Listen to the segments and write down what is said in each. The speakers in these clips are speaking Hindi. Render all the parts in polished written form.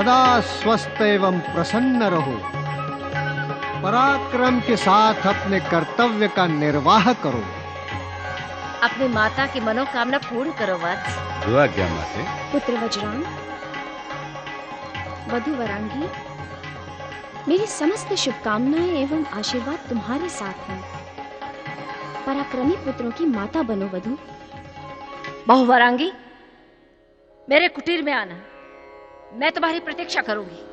सदा स्वस्थ एवं प्रसन्न रहो। पराक्रम के साथ अपने कर्तव्य का निर्वाह करो। अपनी माता की मनोकामना पूर्ण करो वत्स। दुआ क्या माते? पुत्र वज्रांग, वधू वरांगी, मेरी समस्त शुभकामनाएं एवं आशीर्वाद तुम्हारे साथ हैं। पराक्रमी पुत्रों की माता बनो वधू। बहु वरांगी, मेरे कुटीर में आना, मैं तुम्हारी प्रतीक्षा करूंगी।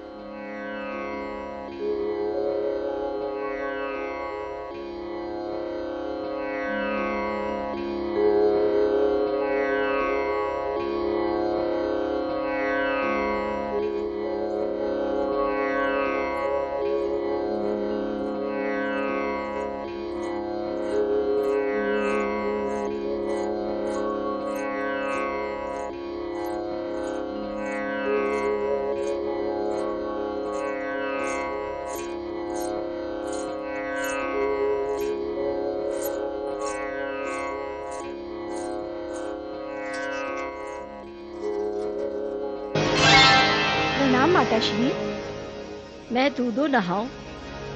माताश्री, मैं दूधो नहाऊं,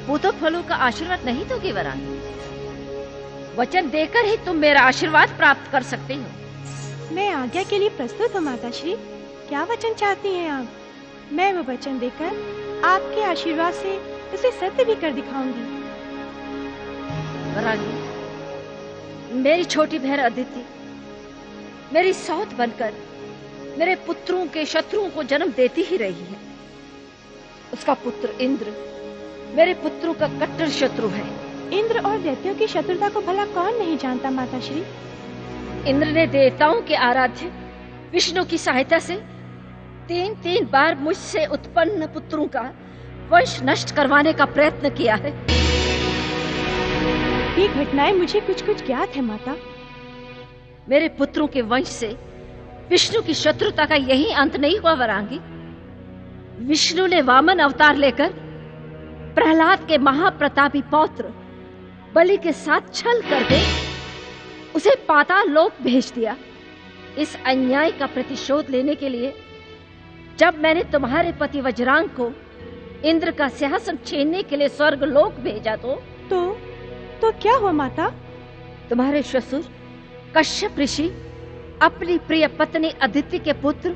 पूतो फलों का आशीर्वाद नहीं दोगी वरांगी? वचन देकर ही तुम मेरा आशीर्वाद प्राप्त कर सकती हो। मैं आज्ञा के लिए प्रस्तुत हूँ माताश्री। क्या वचन चाहती हैं आप? मैं वो वचन देकर आपके आशीर्वाद से उसे सत्य भी कर दिखाऊंगी। वरांगी, मेरी छोटी बहन अदिति मेरी सौत बनकर मेरे पुत्रों के शत्रुओं को जन्म देती ही रही है। उसका पुत्र इंद्र मेरे पुत्रों का कट्टर शत्रु है। इंद्र और दैत्यों की शत्रुता को भला कौन नहीं जानता माताश्री। इंद्र ने देवताओं के आराध्य विष्णु की सहायता से 3 बार मुझसे उत्पन्न पुत्रों का वंश नष्ट करवाने का प्रयत्न किया है। ये घटनाएं मुझे कुछ ज्ञात है माता। मेरे पुत्रों के वंश से विष्णु की शत्रुता का यही अंत नहीं हुआ वरांगी। विष्णु ने वामन अवतार लेकर प्रहलाद के महाप्रतापी पौत्र बलि के साथ छल करके उसे पाताल लोक भेज दिया। इस अन्याय का प्रतिशोध लेने के लिए जब मैंने तुम्हारे पति वज्रांग को इंद्र का सिंहासन छीनने के लिए स्वर्ग लोक भेजा तो क्या हुआ माता? तुम्हारे ससुर कश्यप ऋषि अपनी प्रिय पत्नी अदिति के पुत्र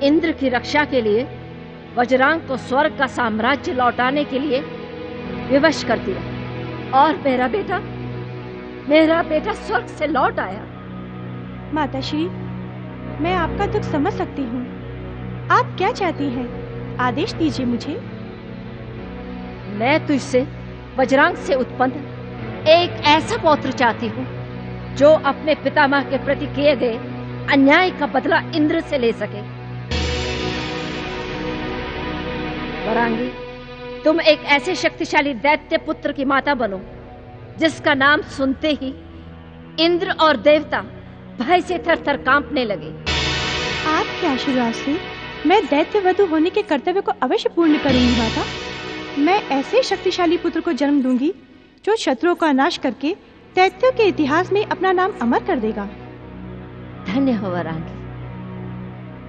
इंद्र की रक्षा के लिए वज्रांग को स्वर्ग का साम्राज्य लौटाने के लिए विवश कर दिया और मेरा बेटा स्वर्ग से लौट आया। माताश्री, मैं आपका दुख समझ सकती हूँ। आप क्या चाहती हैं? आदेश दीजिए मुझे। मैं तुझसे वज्रांग से उत्पन्न एक ऐसा पौत्र चाहती हूँ जो अपने पितामह के प्रति किए गए अन्याय का बदला इंद्र से ले सके। वरांगी, तुम एक ऐसे शक्तिशाली दैत्य पुत्र की माता बनो जिसका नाम सुनते ही इंद्र और देवता भय से थर-थर कांपने लगे। आपके आशीर्वाद से मैं दैत्य वधू होने के कर्तव्य को अवश्य पूर्ण करूंगी माता। मैं ऐसे शक्तिशाली पुत्र को जन्म दूंगी जो शत्रुओं का नाश करके दैत्यों के इतिहास में अपना नाम अमर कर देगा। धन्य हो वरांगी,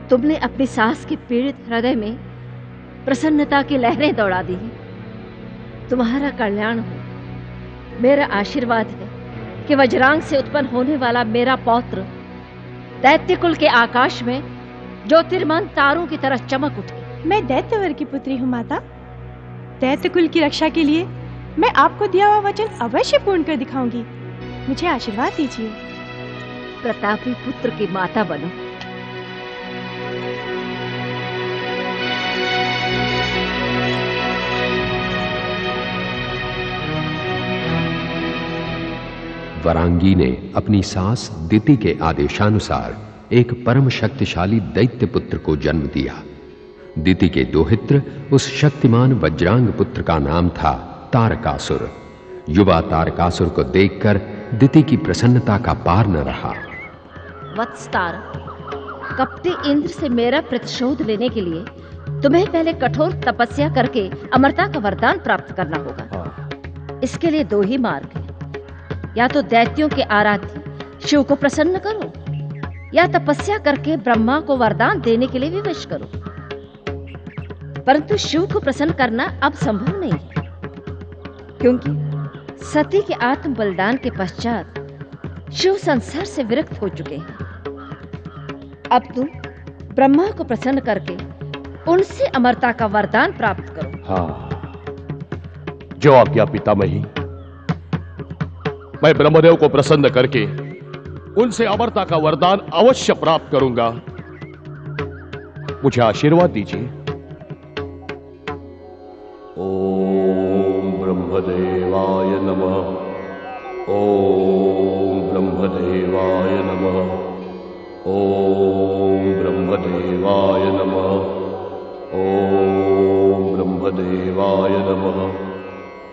तुमने अपनी सास के पीड़ित हृदय में प्रसन्नता की लहरें दौड़ा दी। तुम्हारा कल्याण हो। मेरा आशीर्वाद है कि वज्रांग से उत्पन्न होने वाला मेरा पौत्र दैत्य कुल के आकाश में ज्योतिर्मान तारों की तरह चमक उठे। मैं दैत्यवर की पुत्री हूँ माता। दैत्य कुल की रक्षा के लिए मैं आपको दिया हुआ वचन अवश्य पूर्ण कर दिखाऊंगी। मुझे आशीर्वाद दीजिए। प्रतापी पुत्र की माता बनो। वरांगी ने अपनी सास दिति के आदेशानुसार एक परम शक्तिशाली दैत्य पुत्र को जन्म दिया। दिति के दोहित्र उस शक्तिमान वज्रांग पुत्र का नाम था तारकासुर। युवा तारकासुर को देखकर दिति की प्रसन्नता का पार न रहा। वत्स तारक, कपटी इंद्र से मेरा प्रतिशोध लेने के लिए तुम्हें पहले कठोर तपस्या करके अमरता का वरदान प्राप्त करना होगा। इसके लिए 2 ही मार्ग हैं। या तो दैत्यों के आराध्य शिव को प्रसन्न करो या तपस्या करके ब्रह्मा को वरदान देने के लिए विवश करो। परंतु शिव को प्रसन्न करना अब संभव नहीं है, क्योंकि सती के आत्म बलिदान के पश्चात शिव संसार से विरक्त हो चुके हैं। अब तुम ब्रह्मा को प्रसन्न करके उनसे अमरता का वरदान प्राप्त करो। हाँ, जो आज्ञा पितामही। मैं ब्रह्मदेव को प्रसन्न करके उनसे अमरता का वरदान अवश्य प्राप्त करूंगा। मुझे आशीर्वाद दीजिए। ओम ब्रह्मदेवाय नमः। ओम ब्रह्मदेवाय नमः। ओम ब्रह्मदेवाय नमः। ओम ब्रह्मदेवाय नमः।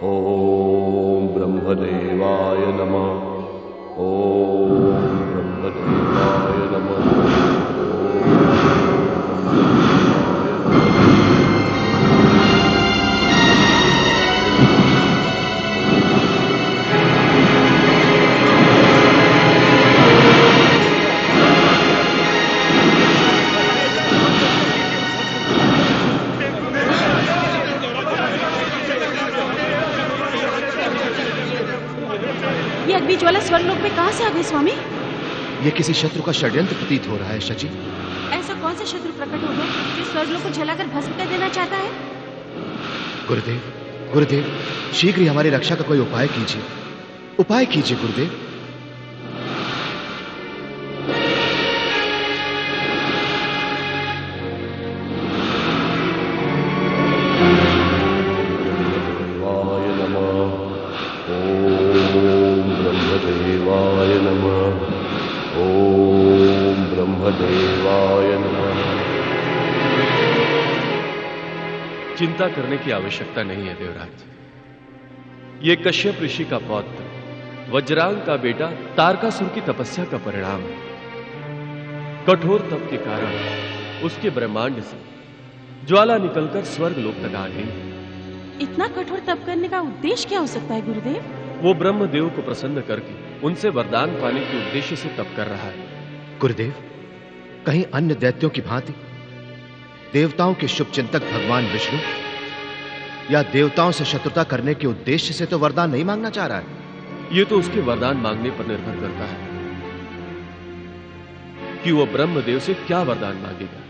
ओम ब्रह्मदेवाय नमः। ओम ब्रह्मदेवाय नमः। ये अग्नि ज्वाला स्वर्गलोक में कहां से आ गई स्वामी? यह किसी शत्रु का षड्यंत्र प्रतीत हो रहा है शची। ऐसा कौन सा शत्रु प्रकट हो गया जो स्वर्गलोक को जलाकर भस्म कर देना चाहता है? गुरुदेव, गुरुदेव, शीघ्र ही हमारी रक्षा का कोई उपाय कीजिए, उपाय कीजिए गुरुदेव। ब्रह्मदेवाय नमः। ओम ब्रह्मदेवाय नमः। चिंता करने की आवश्यकता नहीं है देवराज। ये कश्यप ऋषि का पौत्र वज्रांग का बेटा तारकासुर की तपस्या का परिणाम है। कठोर तप के कारण उसके ब्रह्मांड से ज्वाला निकलकर स्वर्ग लोक तक आ गई। इतना कठोर तप करने का उद्देश्य क्या हो सकता है गुरुदेव? वो ब्रह्मदेव को प्रसन्न करके उनसे वरदान पाने के उद्देश्य से तप कर रहा है। गुरुदेव, कहीं अन्य दैत्यों की भांति देवताओं के शुभ चिंतक भगवान विष्णु या देवताओं से शत्रुता करने के उद्देश्य से तो वरदान नहीं मांगना चाह रहा है। ये तो उसके वरदान मांगने पर निर्भर करता है कि वो ब्रह्मदेव से क्या वरदान मांगेगा।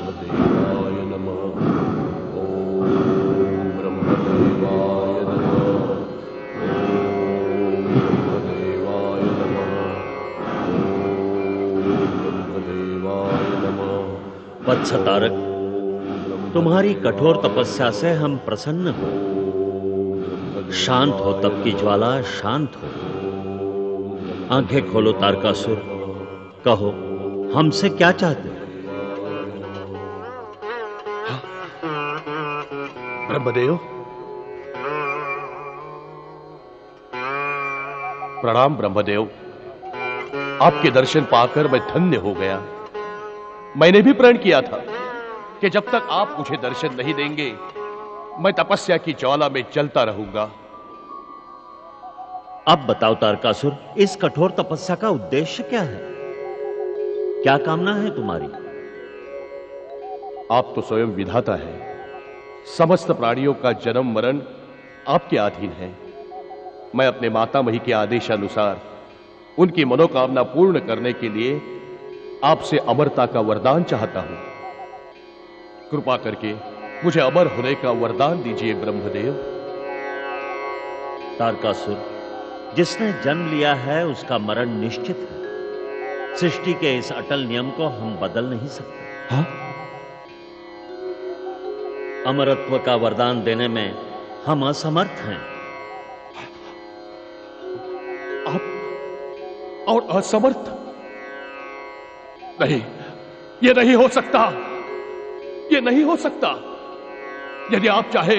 ब्रह्मदेवाय नमः। ओम ब्रह्मदेवाय नमः। ओम ब्रह्मदेवाय नमः। ओम ब्रह्मदेवाय नमः। वत्स तारक, तुम्हारी कठोर तपस्या से हम प्रसन्न हो। शांत हो तप की ज्वाला, शांत हो। आंखें खोलो तारकासुर, कहो हमसे क्या चाहते हो? ब्रह्मदेव, प्रणाम ब्रह्मदेव। आपके दर्शन पाकर मैं धन्य हो गया। मैंने भी प्रण किया था कि जब तक आप मुझे दर्शन नहीं देंगे मैं तपस्या की ज्वाला में जलता रहूंगा। अब बताओ तारकासुर, इस कठोर तपस्या का उद्देश्य क्या है? क्या कामना है तुम्हारी? आप तो स्वयं विधाता हैं। समस्त प्राणियों का जन्म मरण आपके अधीन है। मैं अपने मातामही के आदेशानुसार उनकी मनोकामना पूर्ण करने के लिए आपसे अमरता का वरदान चाहता हूं। कृपा करके मुझे अमर होने का वरदान दीजिए ब्रह्मदेव। तारकासुर, जिसने जन्म लिया है उसका मरण निश्चित है। सृष्टि के इस अटल नियम को हम बदल नहीं सकते। हाँ? अमरत्व का वरदान देने में हम असमर्थ हैं। आप और असमर्थ? नहीं, यह नहीं हो सकता। यह नहीं हो सकता। यदि आप चाहे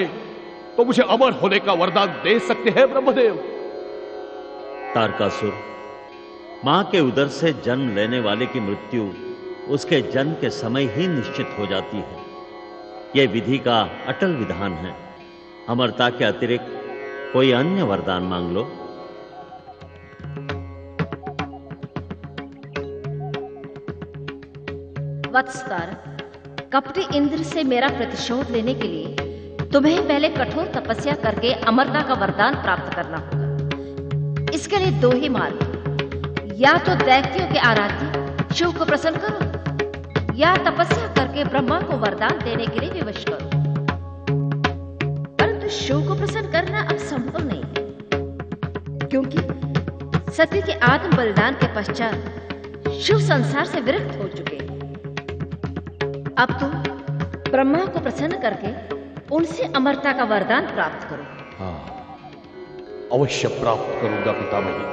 तो मुझे अमर होने का वरदान दे सकते हैं ब्रह्मदेव। तारकासुर, मां के उदर से जन्म लेने वाले की मृत्यु उसके जन्म के समय ही निश्चित हो जाती है। यह विधि का अटल विधान है। अमरता के अतिरिक्त कोई अन्य वरदान मांग लो। वत्स तारक, कपटी इंद्र से मेरा प्रतिशोध लेने के लिए तुम्हें पहले कठोर तपस्या करके अमरता का वरदान प्राप्त करना होगा। इसके लिए दो ही मार्ग, या तो दैत्यों के आराध्य शिव को प्रसन्न करो, या तपस्या करके ब्रह्मा को वरदान देने के लिए विवश करो। परंतु शिव को प्रसन्न करना अब संभव नहीं है, क्योंकि सती के आत्म बलिदान के पश्चात शिव संसार से विरक्त हो चुके हैं। अब तुम ब्रह्मा को प्रसन्न करके उनसे अमरता का वरदान प्राप्त करो। हाँ, अवश्य प्राप्त करूंगा पितामही।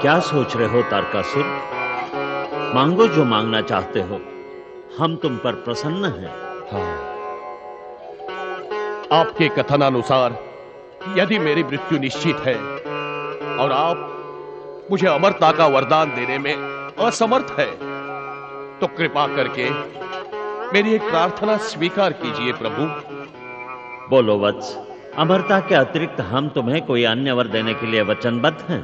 क्या सोच रहे हो तारकासुर? मांगो जो मांगना चाहते हो, हम तुम पर प्रसन्न हैं। हाँ, आपके कथनानुसार यदि मेरी मृत्यु निश्चित है और आप मुझे अमरता का वरदान देने में असमर्थ है, तो कृपा करके मेरी एक प्रार्थना स्वीकार कीजिए प्रभु। बोलो वत्स, अमरता के अतिरिक्त हम तुम्हें कोई अन्य वर देने के लिए वचनबद्ध हैं।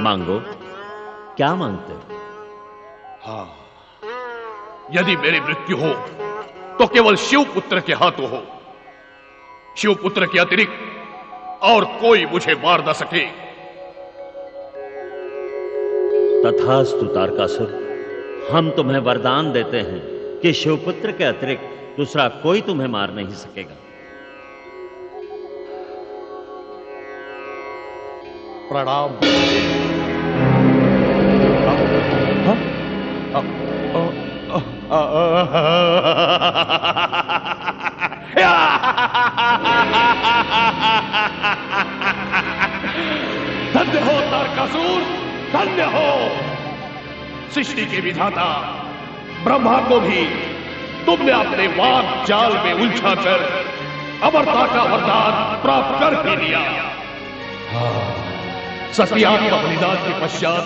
मांगो, क्या मांगते हो? हाँ, यदि मेरी मृत्यु हो तो केवल शिव पुत्र के हाथों हो। शिव पुत्र के अतिरिक्त और कोई मुझे मार न सके। तथास्तु तारकासुर, हम तुम्हें वरदान देते हैं कि शिवपुत्र के अतिरिक्त दूसरा कोई तुम्हें मार नहीं सकेगा। प्रणाम। धन्य हो तारकासुर, धन्य हो। सृष्टि के विधाता ब्रह्मा को भी तुमने अपने वाक जाल में उलझा कर अमरता का वरदान प्राप्त कर ही लिया। सत्यात्म बलिदान के पश्चात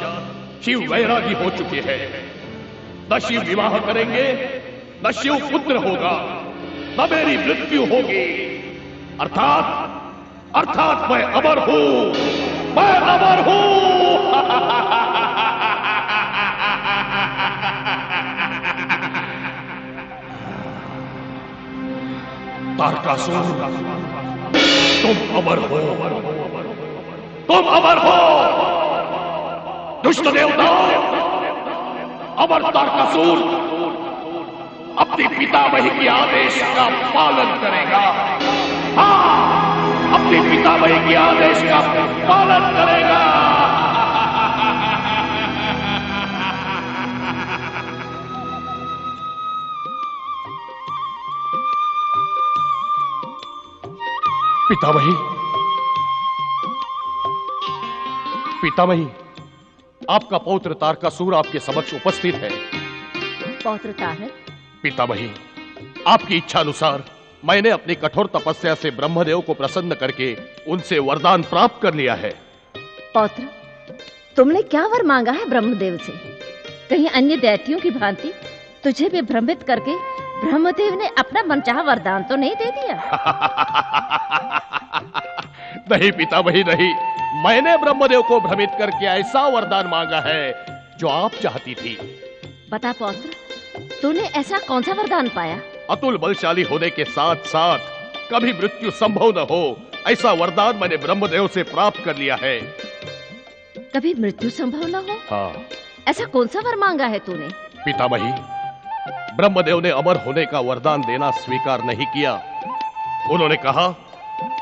शिव वैरागी हो चुके हैं। न शिव विवाह करेंगे, न शिव पुत्र होगा, न मेरी मृत्यु होगी। अर्थात मैं अमर हूं, मैं अमर हूं। तारकासुर, तुम अमर हो, तुम अमर हो। दुष्ट देवताओं, अमर तारकासुर अपनी पितामही के आदेश का पालन करेगा। हाँ, अपनी पितामही के आदेश का पालन करेगा। पितामही, आपका पौत्र तारकासुर आपके समक्ष उपस्थित है। पौत्र तारक, पितामही, आपकी इच्छा अनुसार मैंने अपनी कठोर तपस्या से ब्रह्मदेव को प्रसन्न करके उनसे वरदान प्राप्त कर लिया है। पौत्र, तुमने क्या वर मांगा है ब्रह्मदेव से? कहीं अन्य दैत्यों की भांति तुझे भी भ्रमित करके ब्रह्मदेव ने अपना मनचाहा वरदान तो नहीं दे दिया? नहीं पितामही, नहीं। मैंने ब्रह्मदेव को भ्रमित करके ऐसा वरदान मांगा है जो आप चाहती थी। बता पौत्र, तूने ऐसा कौन सा वरदान पाया? अतुल बलशाली होने के साथ साथ कभी मृत्यु संभव न हो, ऐसा वरदान मैंने ब्रह्मदेव से प्राप्त कर लिया है। कभी मृत्यु संभव न हो? हाँ। ऐसा कौन सा वर मांगा है तूने? पितामही, ब्रह्मदेव ने अमर होने का वरदान देना स्वीकार नहीं किया। उन्होंने कहा,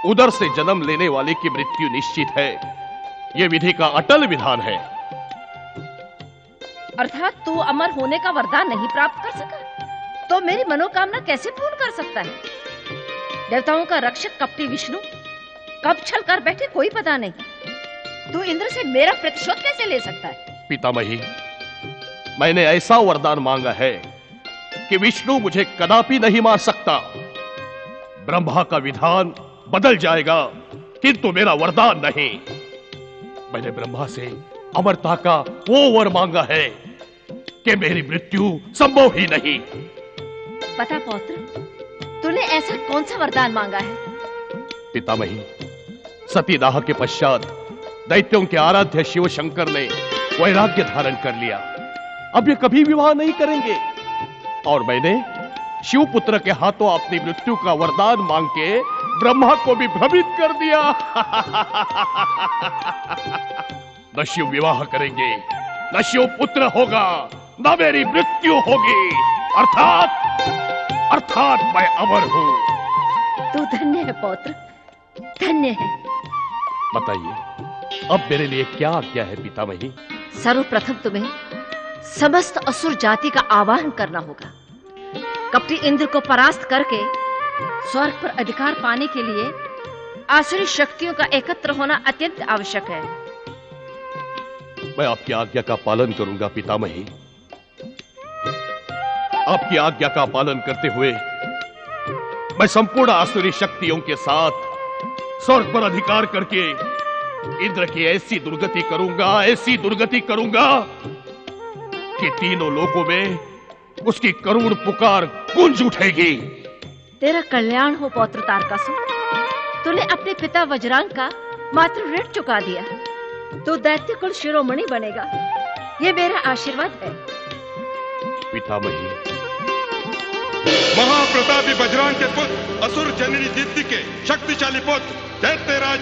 उदर से जन्म लेने वाले की मृत्यु निश्चित है। यह विधि का अटल विधान है। अर्थात तू अमर होने का वरदान नहीं प्राप्त कर सका, तो मेरी मनोकामना कैसे पूर्ण कर सकता है? देवताओं का रक्षक कपटी विष्णु कब छल कर बैठे कोई पता नहीं। तू इंद्र से मेरा प्रतिशोध कैसे ले सकता है? पितामही, मैंने ऐसा वरदान मांगा है कि विष्णु मुझे कदापि नहीं मार सकता। ब्रह्मा का विधान बदल जाएगा, किंतु मेरा वरदान नहीं। मैंने ब्रह्मा से अमरता का वो वर मांगा है कि मेरी मृत्यु संभव ही नहीं। बता पौत्र, तूने ऐसा कौन सा वरदान मांगा है? पितामही, सतीदाह के पश्चात दैत्यों के आराध्य शिव शंकर ने वैराग्य धारण कर लिया। अब ये कभी विवाह नहीं करेंगे। और मैंने शिवपुत्र के हाथों अपनी मृत्यु का वरदान मांग के ब्रह्मा को भी भ्रमित कर दिया। न शिव विवाह करेंगे, न शिव पुत्र होगा, न मेरी मृत्यु होगी, अर्थात मैं अमर हूं। तू धन्य है पौत्र, धन्य है। बताइए अब मेरे लिए क्या आज्ञा है पितामही? सर्वप्रथम तुम्हें समस्त असुर जाति का आवाहन करना होगा। कपटी इंद्र को परास्त करके स्वर्ग पर अधिकार पाने के लिए आसुरी शक्तियों का एकत्र होना अत्यंत आवश्यक है। मैं आपकी आज्ञा का पालन करूंगा पितामही। आपकी आज्ञा का पालन करते हुए मैं संपूर्ण आसुरी शक्तियों के साथ स्वर्ग पर अधिकार करके इंद्र की ऐसी दुर्गति करूंगा कि तीनों लोकों में उसकी करुण पुकार गूंज उठेगी। तेरा कल्याण हो पौत्र तारकासुर। तूने अपने पिता वज्रांग का मात्र ऋण चुका दिया। तू दैत्य कुल शिरोमणि बनेगा, ये मेरा आशीर्वाद है। पितामही, महाप्रतापी वज्रांग के पुत्र असुर जननी दीप्ति के शक्तिशाली पुत्र दैत्यराज